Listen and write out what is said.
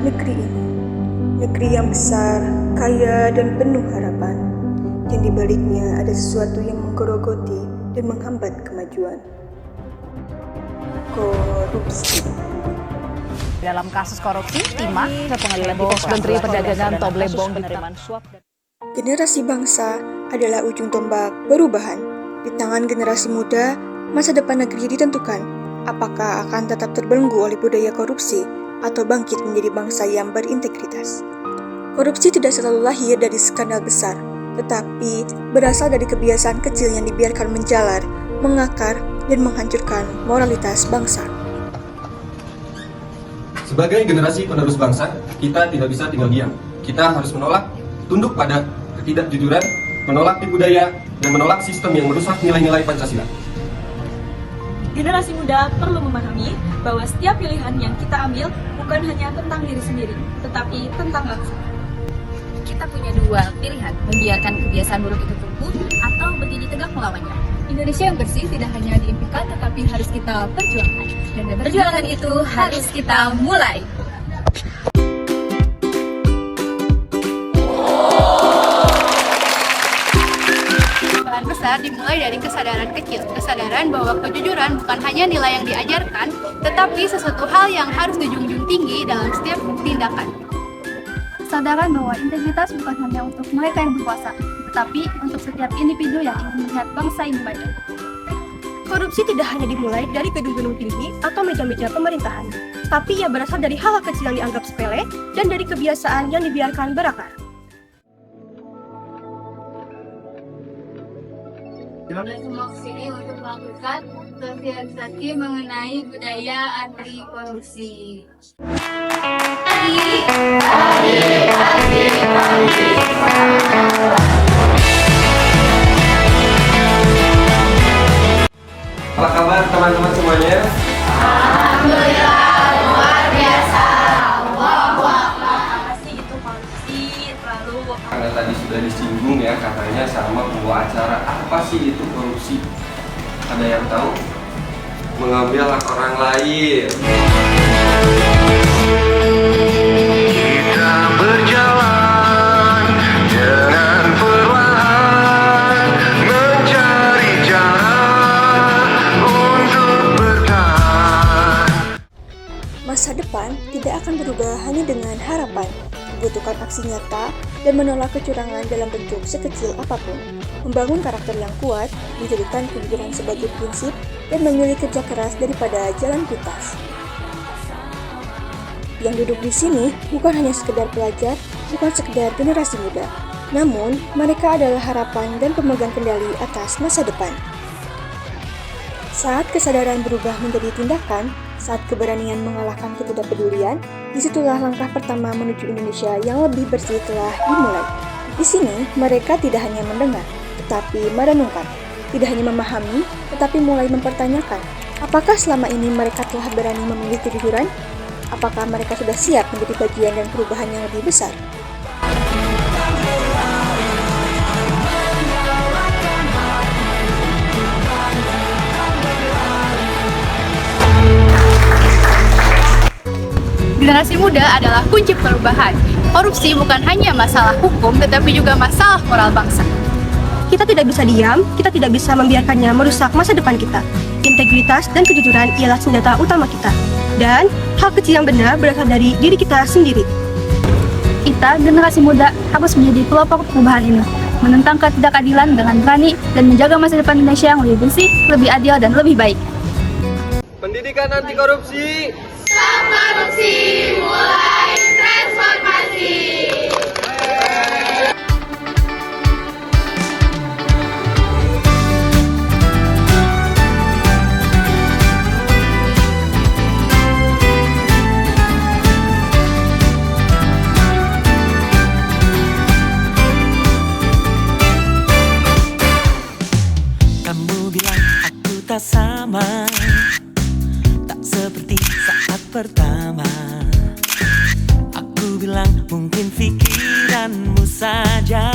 negeri ini. Negeri yang besar, kaya, dan penuh harapan. Yang di baliknya ada sesuatu yang menggerogoti dan menghambat kemajuan. Korupsi. Dalam kasus korupsi, timah ke Pengadilan Bos Menteri Perdagangan Toble Bong penerimaan suap. Generasi bangsa adalah ujung tombak perubahan. Di tangan generasi muda, masa depan negeri ditentukan. Apakah akan tetap terbelenggu oleh budaya korupsi atau bangkit menjadi bangsa yang berintegritas? Korupsi tidak selalu lahir dari skandal besar, tetapi berasal dari kebiasaan kecil yang dibiarkan menjalar, mengakar, dan menghancurkan moralitas bangsa. Sebagai generasi penerus bangsa, kita tidak bisa tinggal diam. Kita harus menolak, tunduk pada ketidakjujuran, menolak tipu daya, dan menolak sistem yang merusak nilai-nilai Pancasila. Generasi muda perlu memahami bahwa setiap pilihan yang kita ambil bukan hanya tentang diri sendiri, tetapi tentang bangsa. Kita punya dua pilihan, membiarkan kebiasaan buruk itu tumbuh atau berdiri tegak melawannya. Indonesia yang bersih tidak hanya diimpikan, tetapi harus kita perjuangkan. Dan perjuangan itu harus kita mulai. Perubahan besar dimulai dari kesadaran kecil, kesadaran bahwa kejujuran bukan hanya nilai yang diajarkan, tetapi sesuatu hal yang harus dijunjung tinggi dalam setiap tindakan. Kesadaran bahwa integritas bukan hanya untuk mereka yang berkuasa, tetapi untuk setiap individu yang ingin melihat bangsa ini maju. Korupsi tidak hanya dimulai dari gedung-gedung tinggi atau meja-meja pemerintahan, tapi ia berasal dari hal kecil yang dianggap sepele dan dari kebiasaan yang dibiarkan berakar. Semua kesini untuk melakukan sosialisasi mengenai budaya anti korupsi. Apa kabar teman-teman semuanya? Alhamdulillah, luar biasa. Apa sih itu korupsi? Lalu Karena tadi sudah disinggung ya katanya sama pembawa acara. Apa sih itu korupsi? Ada yang tahu? Mengambil hak orang lain. Kita berjalan dengan perlahan, mencari cara untuk bertahan. Masa depan tidak akan berubah hanya dengan harapan. Dibutuhkan aksi nyata dan menolak kecurangan dalam bentuk sekecil apapun. Membangun karakter yang kuat, menjadikan kejujuran sebagai prinsip, dan memilih kerja keras daripada jalan pintas. Yang duduk di sini bukan hanya sekedar pelajar, bukan sekedar generasi muda, namun mereka adalah harapan dan pemegang kendali atas masa depan. Saat kesadaran berubah menjadi tindakan, saat keberanian mengalahkan ketidakpedulian, disitulah langkah pertama menuju Indonesia yang lebih bersih telah dimulai. Di sini, mereka tidak hanya mendengar, tetapi merenungkan. Tidak hanya memahami, tetapi mulai mempertanyakan, apakah selama ini mereka telah berani memilih kejujuran? Apakah mereka sudah siap menjadi bagian dan perubahan yang lebih besar? Generasi muda adalah kunci perubahan. Korupsi bukan hanya masalah hukum, tetapi juga masalah moral bangsa. Kita tidak bisa diam, kita tidak bisa membiarkannya merusak masa depan kita. Integritas dan kejujuran ialah senjata utama kita. Dan hal kecil yang benar berasal dari diri kita sendiri. Kita, generasi muda, harus menjadi pelopor perubahan ini, menentang ketidakadilan dengan berani dan menjaga masa depan Indonesia yang lebih bersih, lebih adil, dan lebih baik. Pendidikan anti korupsi. Stop korupsi, mulai transformasi. Kamu bilang aku tak sama, tak seperti saat pertama. Aku bilang mungkin pikiranmu saja.